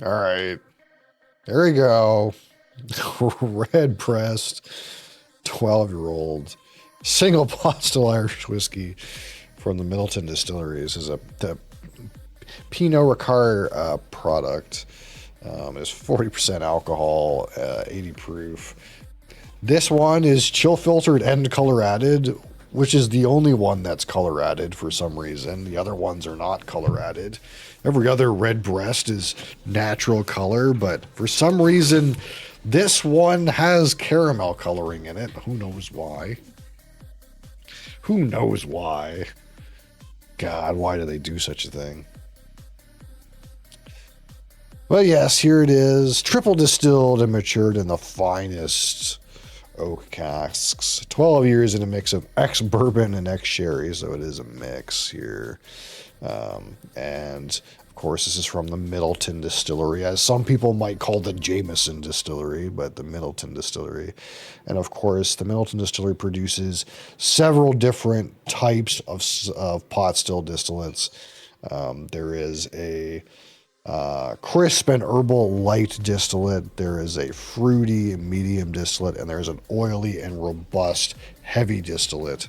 All right. There we go. Redbreast, 12-year-old single pot still Irish whiskey from the Middleton Distilleries is the Pinot Ricard product. Is 40% alcohol, 80 proof. This one is chill filtered and color added, which is the only one that's color added for some reason. The other ones are not color added. Every other Redbreast is natural color, but for some reason, this one has caramel coloring in it. Who knows why? Who knows why? God, why do they do such a thing? But yes, here it is. Triple distilled and matured in the finest oak casks. 12 years in a mix of ex-bourbon and ex-sherry, so it is a mix here. And of course, this is from the Middleton Distillery, as some people might call the Jameson Distillery, but the Middleton Distillery. And of course, the Middleton Distillery produces several different types of pot still distillates. There is a crisp and herbal light distillate. There is a fruity medium distillate, and there's an oily and robust heavy distillate.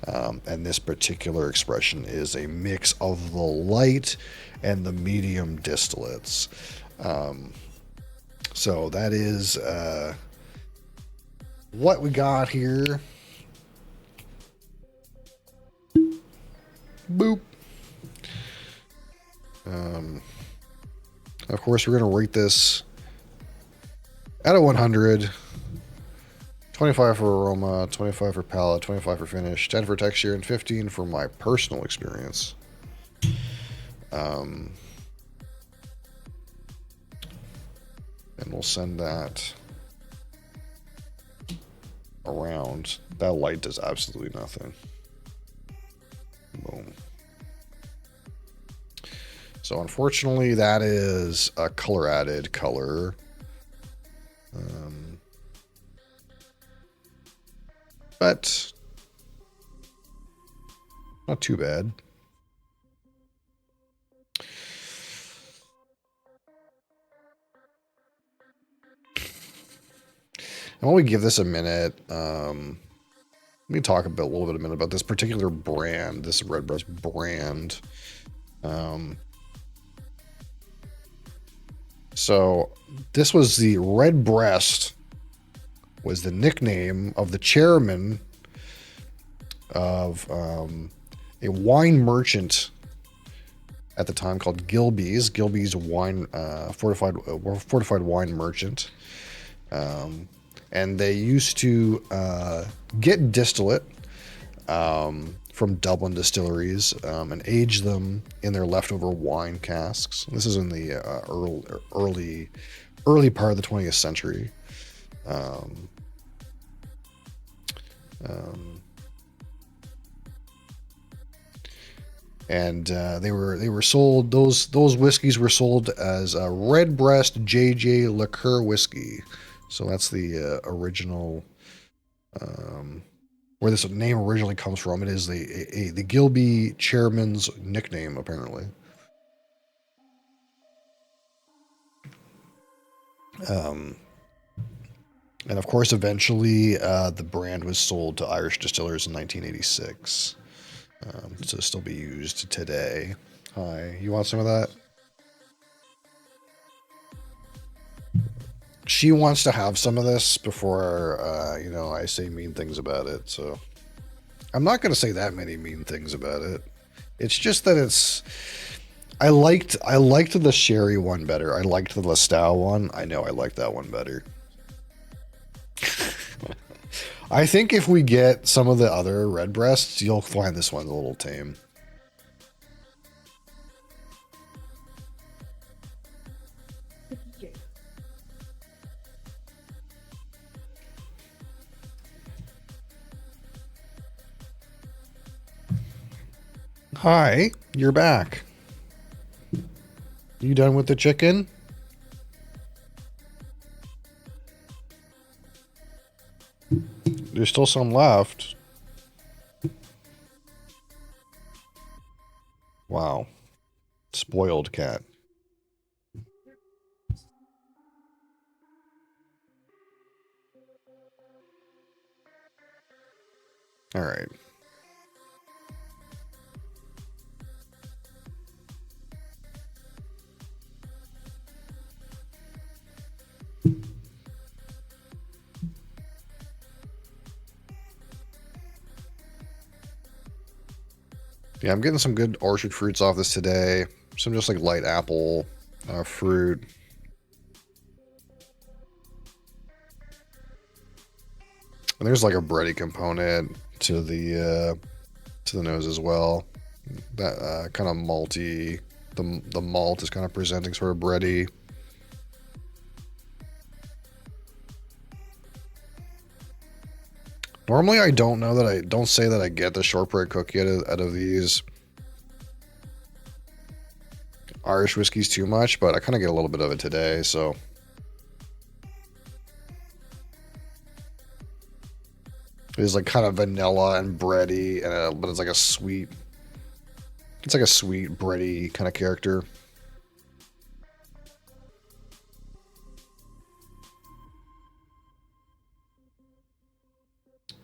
And this particular expression is a mix of the light and the medium distillates. So that is what we got here. Boop. Of course, we're going to rate this out of 100. 25 for aroma, 25 for palate, 25 for finish, 10 for texture, and 15 for my personal experience. And we'll send that around. That light does absolutely nothing. Boom. So unfortunately, that is a color added color. But not too bad. And while we give this a minute, let me talk a little bit about this particular brand, this Redbreast brand. So this was the Redbreast, was the nickname of the chairman of a wine merchant at the time called Gilbey's. Gilbey's wine fortified wine merchant, and they used to get distillate from Dublin distilleries and age them in their leftover wine casks. This is in the early part of the 20th century. And they were sold. Those whiskeys were sold as a Redbreast JJ liqueur whiskey. So that's the original. Where this name originally comes from. It is the Gilbey chairman's nickname, apparently. And of course, eventually, the brand was sold to Irish distillers in 1986 to still be used today. Hi, you want some of that? She wants to have some of this before, I say mean things about it. So I'm not going to say that many mean things about it. It's just that I liked the sherry one better. I liked the Lestau one. I know I liked that one better. I think if we get some of the other Redbreasts, you'll find this one a little tame. Hi, you're back. You done with the chicken? There's still some left. Wow. Spoiled cat. All right. Yeah, I'm getting some good orchard fruits off this today. Some just like light apple fruit. And there's like a bready component to the nose as well. That kind of malty. The malt is kind of presenting sort of bready. Normally, I don't say that I get the shortbread cookie out of these Irish whiskeys too much, but I kind of get a little bit of it today, so. It's like kind of vanilla and bready, but it's like a sweet bready kind of character.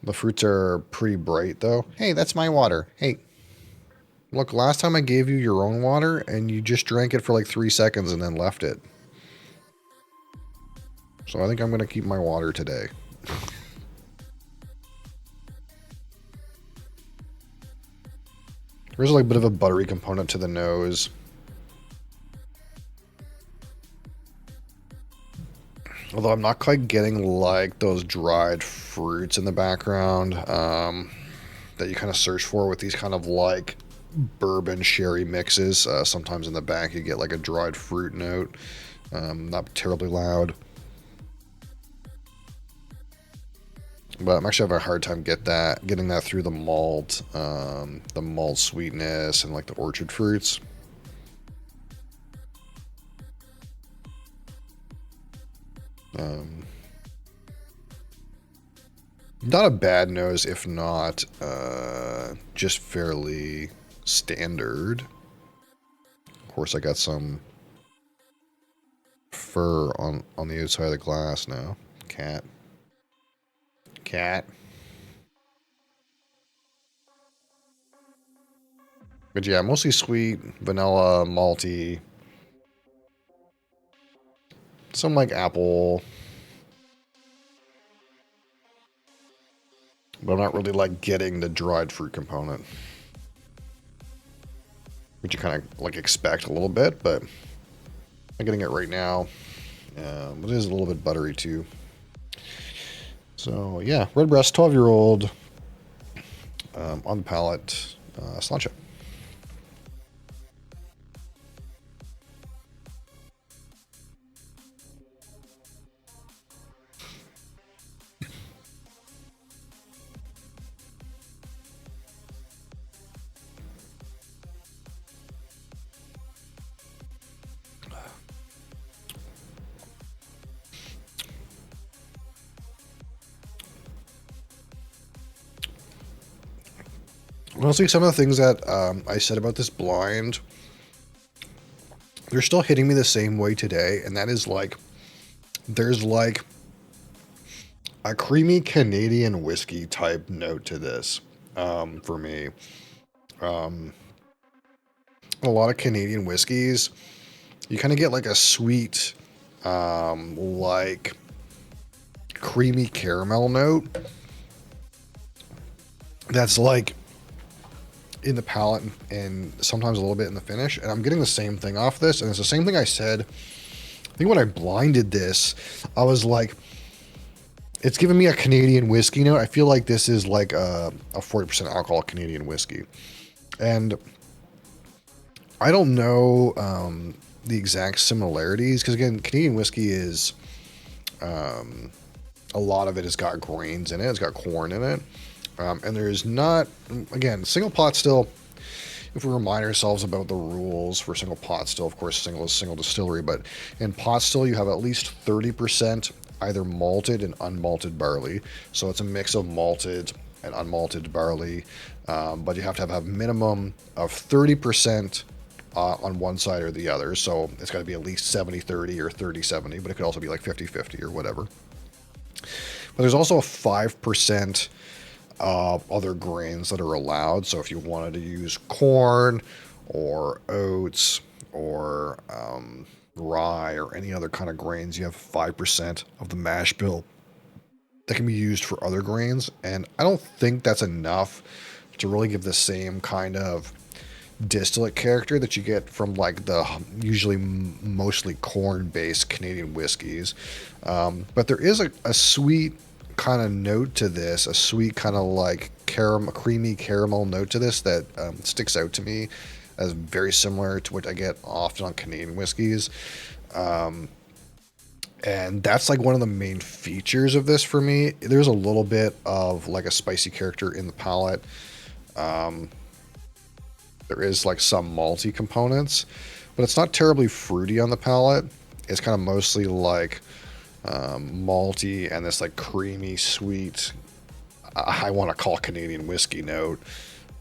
The fruits are pretty bright though. Hey, that's my water. Hey, look, last time I gave you your own water and you just drank it for like 3 seconds and then left it. So I think I'm going to keep my water today. There's like a bit of a buttery component to the nose. Although I'm not quite getting like those dried fruits in the background that you kind of search for with these kind of like bourbon sherry mixes. Sometimes in the back you get like a dried fruit note. Not terribly loud. But I'm actually having a hard time getting that through the malt sweetness and like the orchard fruits. Not a bad nose, if not just fairly standard. Of course, I got some fur on the outside of the glass now. Cat. But yeah, mostly sweet, vanilla, malty. Some like apple. But I'm not really like getting the dried fruit component. Which you kind of like expect a little bit, but I'm getting it right now. It is a little bit buttery too. So yeah, Redbreast 12-year-old on the palate sláinte. Honestly, some of the things that I said about this blind, they're still hitting me the same way today, and that is like, there's like a creamy Canadian whiskey type note to this for me. A lot of Canadian whiskeys, you kind of get like a sweet, like creamy caramel note that's like in the palate and sometimes a little bit in the finish. And I'm getting the same thing off this. And it's the same thing I said. I think when I blinded this, I was like, it's giving me a Canadian whiskey note. I feel like this is like a 40% alcohol Canadian whiskey. And I don't know the exact similarities because, again, Canadian whiskey is a lot of it has got grains in it. It's got corn in it. And there's not, again, single pot still, if we remind ourselves about the rules for single pot still, of course, single is single distillery, but in pot still, you have at least 30% either malted and unmalted barley. So it's a mix of malted and unmalted barley, but you have to have a minimum of 30% on one side or the other. So it's got to be at least 70-30 or 30-70, but it could also be like 50-50 or whatever. But there's also a 5% other grains that are allowed. So if you wanted to use corn or oats or rye or any other kind of grains, you have 5% of the mash bill that can be used for other grains. And I don't think that's enough to really give the same kind of distillate character that you get from like the usually mostly corn-based Canadian whiskeys. But there is a sweet kind of note to this, a sweet kind of like caramel, creamy caramel note to this that sticks out to me as very similar to what I get often on Canadian whiskeys. And that's like one of the main features of this for me. There's a little bit of like a spicy character in the palate. There is like some malty components, but it's not terribly fruity on the palate. It's kind of mostly like malty and this like creamy, sweet, I want to call Canadian whiskey note.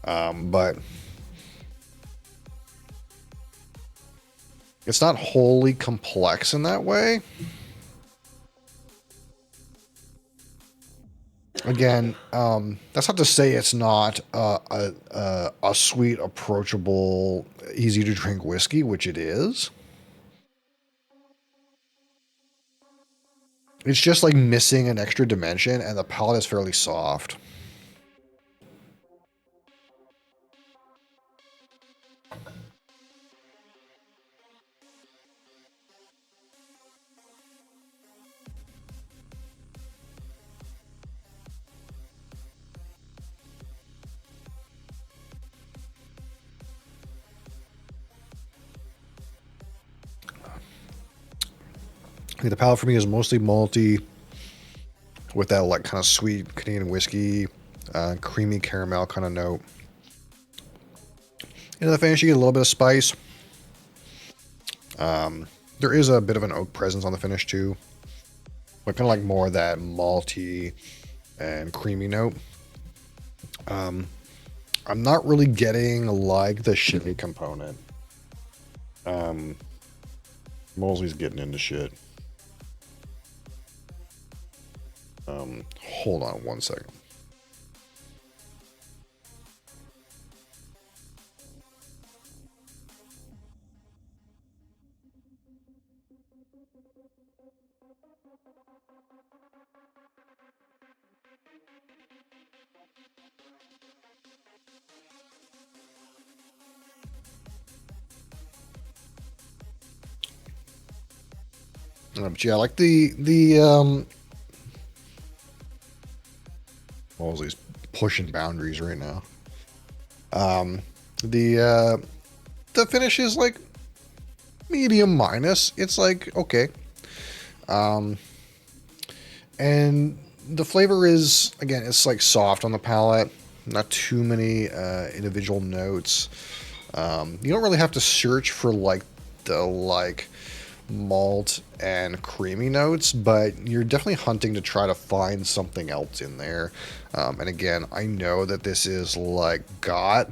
But it's not wholly complex in that way. Again, that's not to say it's not a sweet, approachable, easy to drink whiskey, which it is. It's just like missing an extra dimension, and the palate is fairly soft. The palate for me is mostly malty with that like kind of sweet Canadian whiskey, creamy caramel kind of note. In the finish, you get a little bit of spice. There is a bit of an oak presence on the finish too, but kind of like more of that malty and creamy note. I'm not really getting like the sherry component. Mosley's getting into shit. Hold on one second. But yeah, like the Mosley's pushing boundaries right now. The finish is like medium minus. It's like okay. And the flavor is, again, it's like soft on the palate. Not too many individual notes. You don't really have to search for like the like malt and creamy notes, but you're definitely hunting to try to find something else in there. And again, I know that this is like got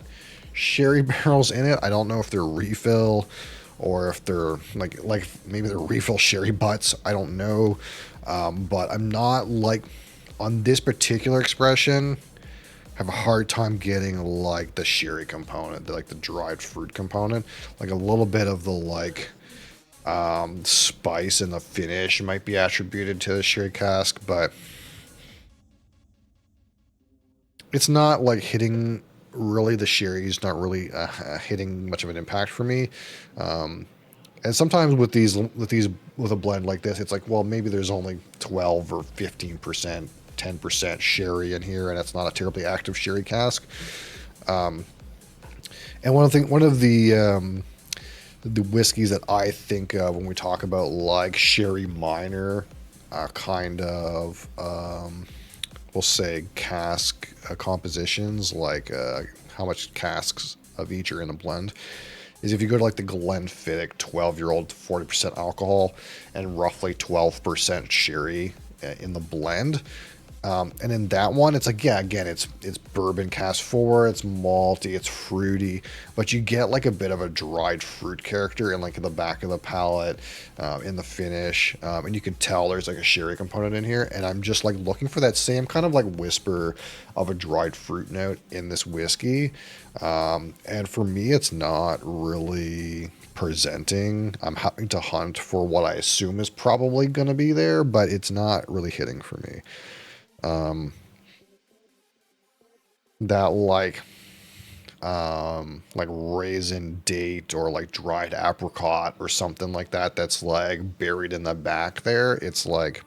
sherry barrels in it. I don't know if they're refill or if they're like maybe they're refill sherry butts. I don't know. But I'm not like on this particular expression have a hard time getting like the sherry component, like the dried fruit component, like a little bit of the like spice in the finish might be attributed to the sherry cask, but it's not like hitting really the sherry's not really hitting much of an impact for me. And sometimes with with a blend like this, it's like, well, maybe there's only 12 or 15%, 10% sherry in here, and it's not a terribly active sherry cask. And one of the whiskeys that I think of when we talk about like sherry minor kind of we'll say cask compositions, like how much casks of each are in a blend, is if you go to like the Glenfiddich 12-year-old 40% alcohol and roughly 12% sherry in the blend, And in that one, it's like, yeah, again, it's bourbon cast forward, it's malty, it's fruity, but you get like a bit of a dried fruit character in like the back of the palate, in the finish, and you can tell there's like a sherry component in here. And I'm just like looking for that same kind of like whisper of a dried fruit note in this whiskey. And for me, it's not really presenting. I'm having to hunt for what I assume is probably going to be there, but it's not really hitting for me. That like raisin date or like dried apricot or something like that that's like buried in the back there. It's like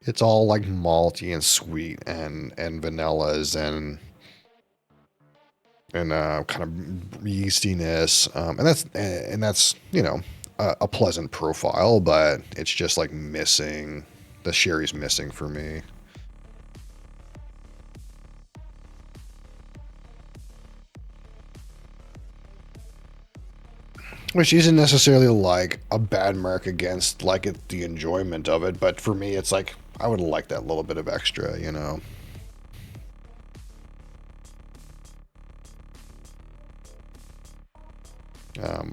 it's all like malty and sweet and vanillas and kind of yeastiness, and that's a pleasant profile, but it's just like missing, the sherry's missing for me. Which isn't necessarily like a bad mark against like the enjoyment of it, but for me, it's like I would like that little bit of extra, you know.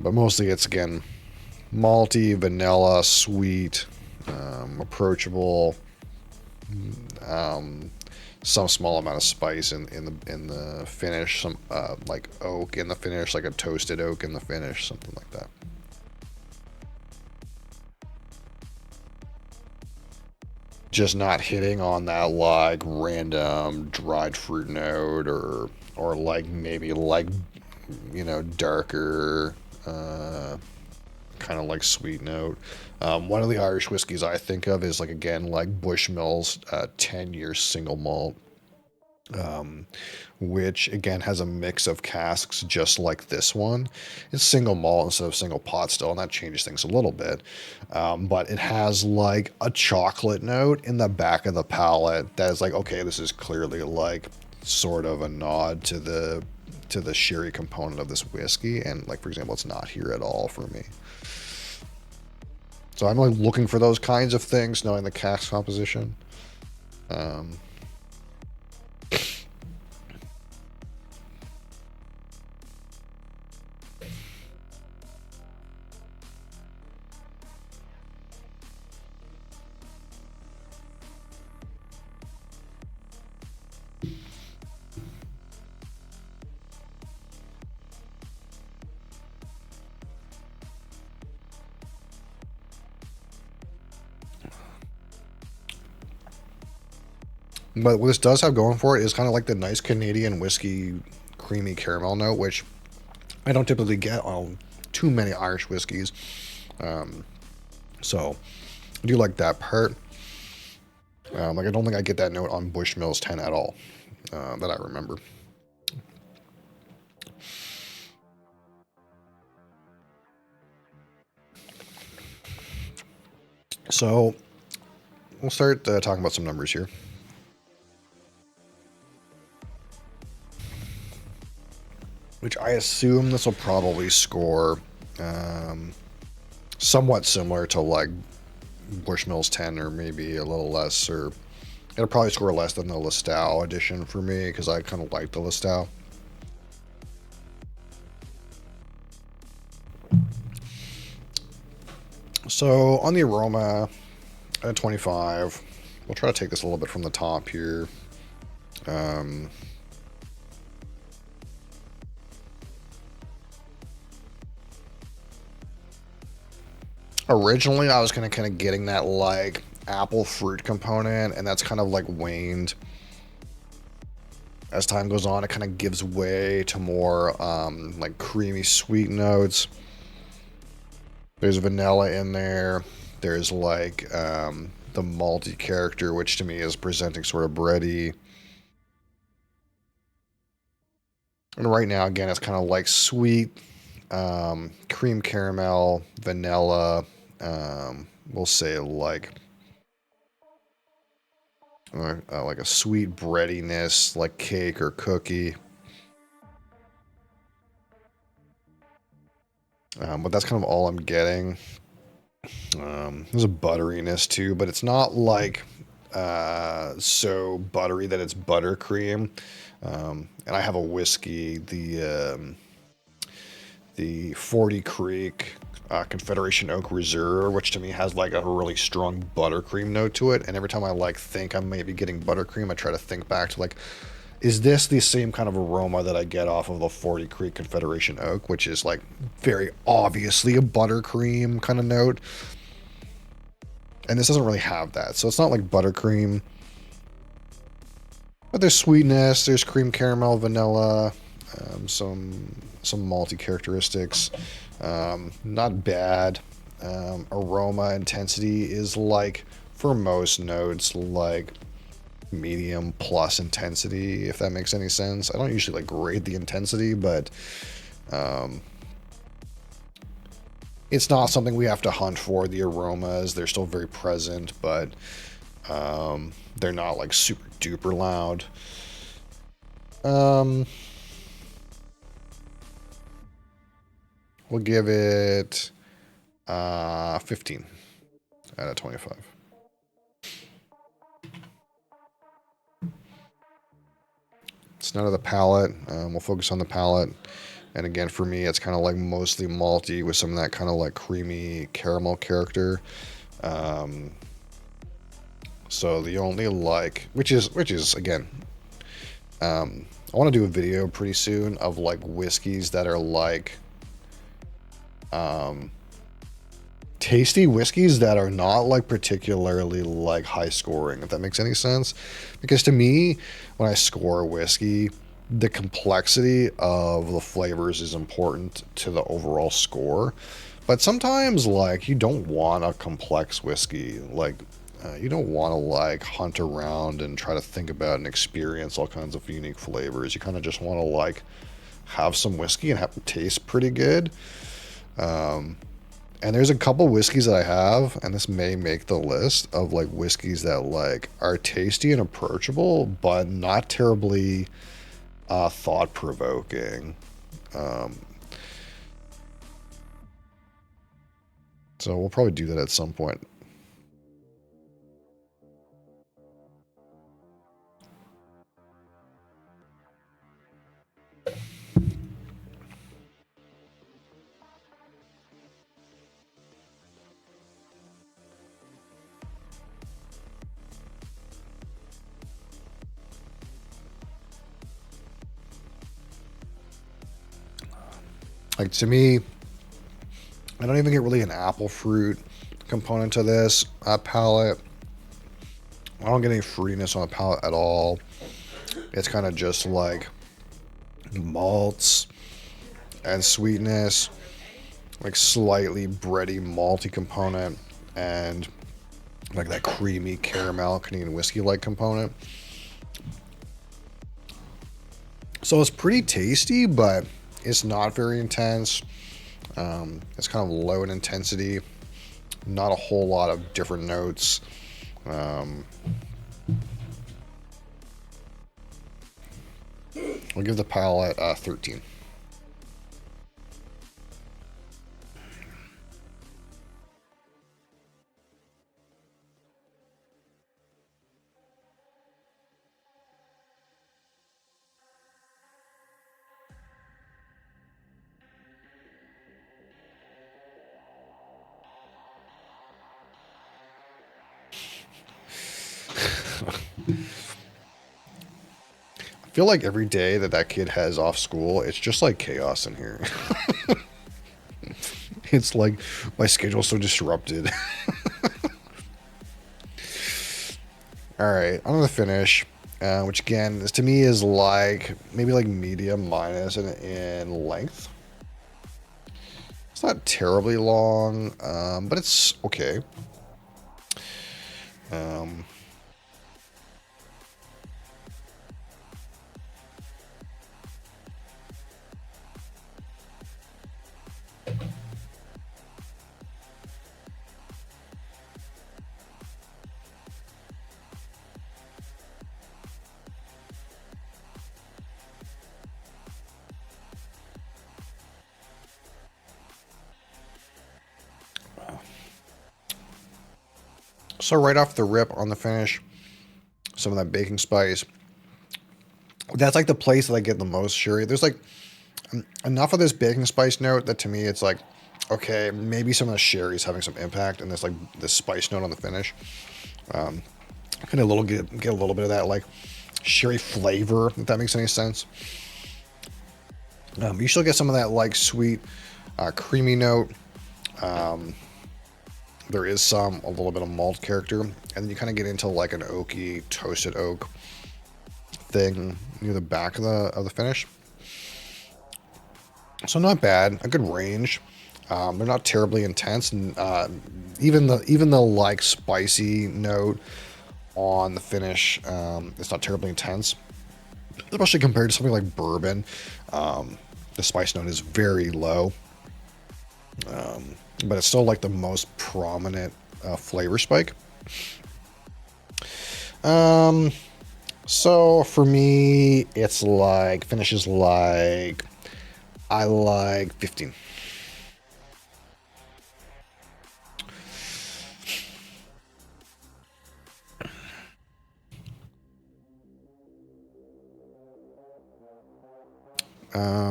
But mostly, it's again malty, vanilla, sweet, approachable. Um, some small amount of spice in the finish, some like oak in the finish, like a toasted oak in the finish, something like that. Just not hitting on that like random dried fruit note or like maybe like darker kind of like sweet note. One of the Irish whiskeys I think of is like again like Bushmills 10-year single malt, which again has a mix of casks just like this one. It's single malt instead of single pot still, and that changes things a little bit. But it has like a chocolate note in the back of the palate that is like, okay, this is clearly like sort of a nod to the sherry component of this whiskey, and like for example, it's not here at all for me. So I'm like looking for those kinds of things, knowing the cask composition. Um, But what this does have going for it is kind of like the nice Canadian whiskey creamy caramel note, which I don't typically get on too many Irish whiskeys. Um, so I do like that part. Like I don't think I get that note on Bushmills 10 at all, that I remember. So we'll start talking about some numbers here, which I assume this will probably score um, somewhat similar to like Bushmills 10 or maybe a little less, or it'll probably score less than the Listau edition for me because I kind of like the Listau. So on the aroma at 25, we'll try to take this a little bit from the top here. Um, Originally, I was kind of getting that like apple fruit component, and that's kind of like waned as time goes on. It kind of gives way to more like creamy sweet notes. There's vanilla in there. There's like the malty character, which to me is presenting sort of bready. And right now, again, it's kind of like sweet, cream caramel, vanilla. We'll say like a sweet breadiness, like cake or cookie. But that's kind of all I'm getting. There's a butteriness too, but it's not like so buttery that it's buttercream. And I have a whiskey, the 40 Creek Confederation Oak Reserve, which to me has like a really strong buttercream note to it. And every time I like think I may be getting buttercream, I try to think back to like, is this the same kind of aroma that I get off of the 40 Creek Confederation Oak, which is like very obviously a buttercream kind of note. And this doesn't really have that. So it's not like buttercream. But there's sweetness, there's cream caramel, vanilla, some malty characteristics. Not bad. Aroma intensity is like, for most notes, like medium plus intensity, if that makes any sense. I don't usually like grade the intensity, but it's not something we have to hunt for. The aromas, they're still very present, but they're not like super duper loud. We'll give it 15 out of 25. It's none of the palate. We'll focus on the palate. And again, for me, it's kind of like mostly malty with some of that kind of like creamy caramel character. So the only like, which is again, I want to do a video pretty soon of like whiskeys that are like, tasty whiskeys that are not like particularly like high scoring, if that makes any sense. Because to me, when I score a whiskey, the complexity of the flavors is important to the overall score. But sometimes like you don't want a complex whiskey. Like you don't want to like hunt around and try to think about and experience all kinds of unique flavors. You kind of just want to like have some whiskey and have it taste pretty good. And there's a couple whiskeys that I have, and this may make the list of like whiskeys that like are tasty and approachable, but not terribly thought provoking. So we'll probably do that at some point. Like to me, I don't even get really an apple fruit component to this palate. I don't get any fruitiness on the palate at all. It's kind of just like malts and sweetness, like slightly bready malty component, and like that creamy caramel Canadian whiskey like component. So it's pretty tasty, but it's not very intense. It's kind of low in intensity, not a whole lot of different notes. I'll give the palate 13. I feel like every day that that kid has off school, it's just like chaos in here. It's like my schedule's so disrupted. All right, I'm gonna finish, which again, this to me is like maybe like medium minus in length. It's not terribly long, but it's okay. So right off the rip on the finish, some of that baking spice. That's like the place that I get the most sherry. There's like enough of this baking spice note that to me it's like, okay, maybe some of the sherry is having some impact, and this like this spice note on the finish. Kind of get a little bit of that like sherry flavor, if that makes any sense. You still get some of that like sweet, creamy note. There is a little bit of malt character, and then you kind of get into like an oaky, toasted oak thing near the back of the finish. So not bad, a good range. They're not terribly intense, and even the like spicy note on the finish, it's not terribly intense, especially compared to something like bourbon. The spice note is very low, but it's still like the most prominent flavor spike. So for me, it's like finishes like I like 15.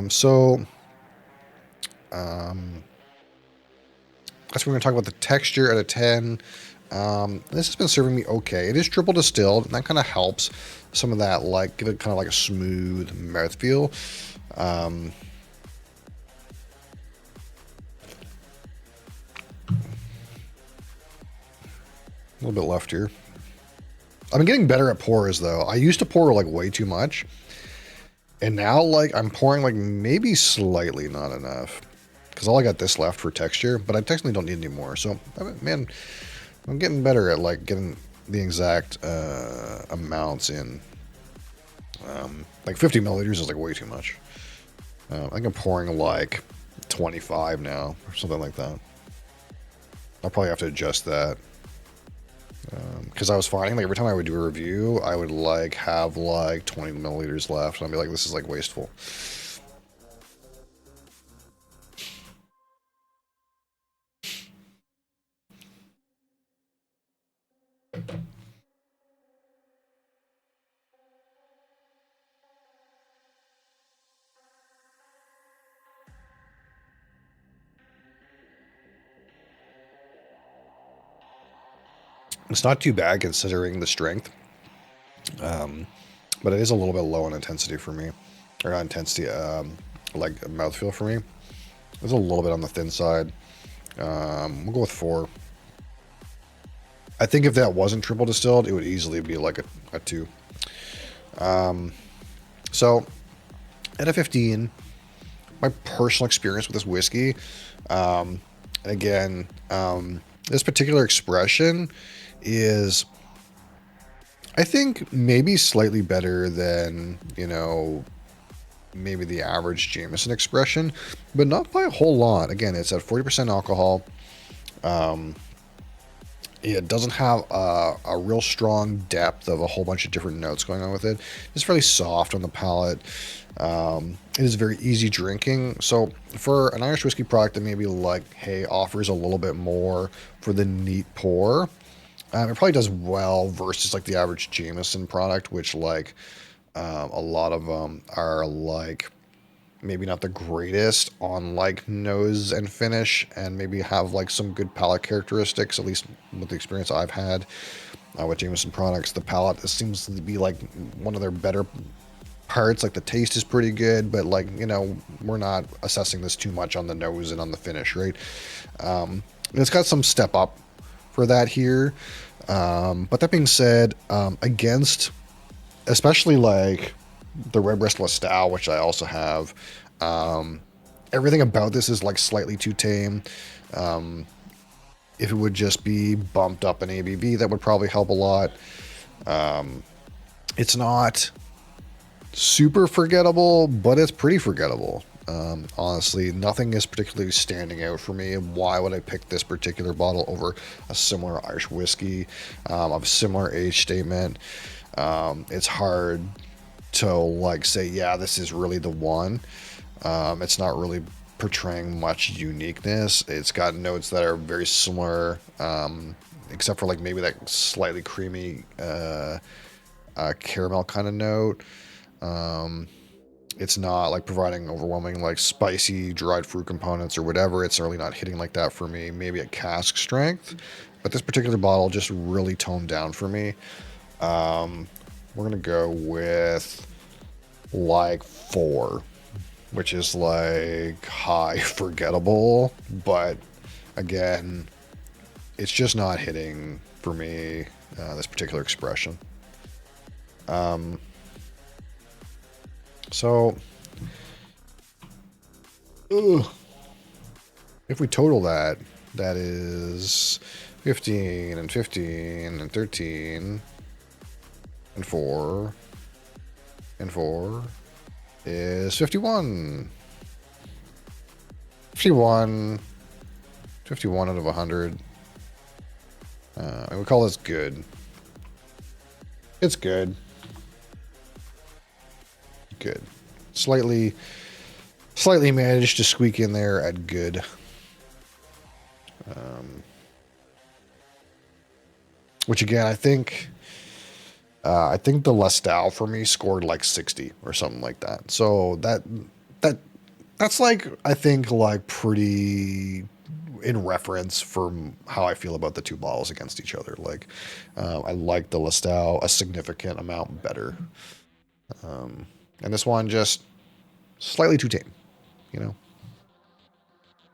So that's we're going to talk about the texture at a 10. This has been serving me okay. It is triple distilled, and that kind of helps some of that, like, give it kind of like a smooth mouthfeel. A little bit left here. I'm getting better at pours, though. I used to pour, like, way too much. And now, like, I'm pouring, like, maybe slightly not enough. Because all I got this left for texture, but I technically don't need any more. So, man, I'm getting better at, like, getting the exact amounts in. Like, 50 milliliters is, like, way too much. I think I'm pouring, like, 25 now, or something like that. I'll probably have to adjust that. Because I was finding, like, every time I would do a review, I would, like, have, like, 20 milliliters left. And I'd be like, this is, like, wasteful. It's not too bad considering the strength. But it is a little bit low on intensity for me. Or not intensity, like mouthfeel for me. It's a little bit on the thin side. We'll go with 4. I think if that wasn't triple distilled, it would easily be like a 2. So, at a 15, my personal experience with this whiskey, again, this particular expression is, I think, maybe slightly better than, maybe the average Jameson expression, but not by a whole lot. Again, it's at 40% alcohol. It doesn't have a real strong depth of a whole bunch of different notes going on with it. It's fairly soft on the palate. It is very easy drinking. So for an Irish whiskey product that maybe like, hey, offers a little bit more for the neat pour, it probably does well versus like the average Jameson product, which like a lot of them are like maybe not the greatest on like nose and finish, and maybe have like some good palate characteristics, at least with the experience I've had with Jameson products. The palate seems to be like one of their better parts. Like the taste is pretty good, but like, we're not assessing this too much on the nose and on the finish, right? It's got some step up for that here. But that being said, against especially like the Redbreast Lestat, which I also have, everything about this is like slightly too tame. If it would just be bumped up in ABV, that would probably help a lot. It's not super forgettable, but it's pretty forgettable. Honestly, nothing is particularly standing out for me. Why would I pick this particular bottle over a similar Irish whiskey of a similar age statement? It's hard to like say, yeah, this is really the one. It's not really portraying much uniqueness. It's got notes that are very similar. except for like maybe that slightly creamy caramel kind of note. It's not like providing overwhelming like spicy dried fruit components or whatever. It's certainly not hitting like that for me. Maybe at cask strength, but this particular bottle just really toned down for me. We're gonna go with like 4, which is like high forgettable, but again, it's just not hitting for me, this particular expression. So, ugh, if we total that, that is 15 and 15 and 13 and 4 and 4 is 51. 51. 51 out of 100. And we call this good. It's good. Good. Slightly managed to squeak in there at good. Which again, I think the Lestal for me scored like 60 or something like that. So that's like, I think like pretty in reference from how I feel about the two bottles against each other. Like, I like the Lestal a significant amount better. And this one just slightly too tame, you know?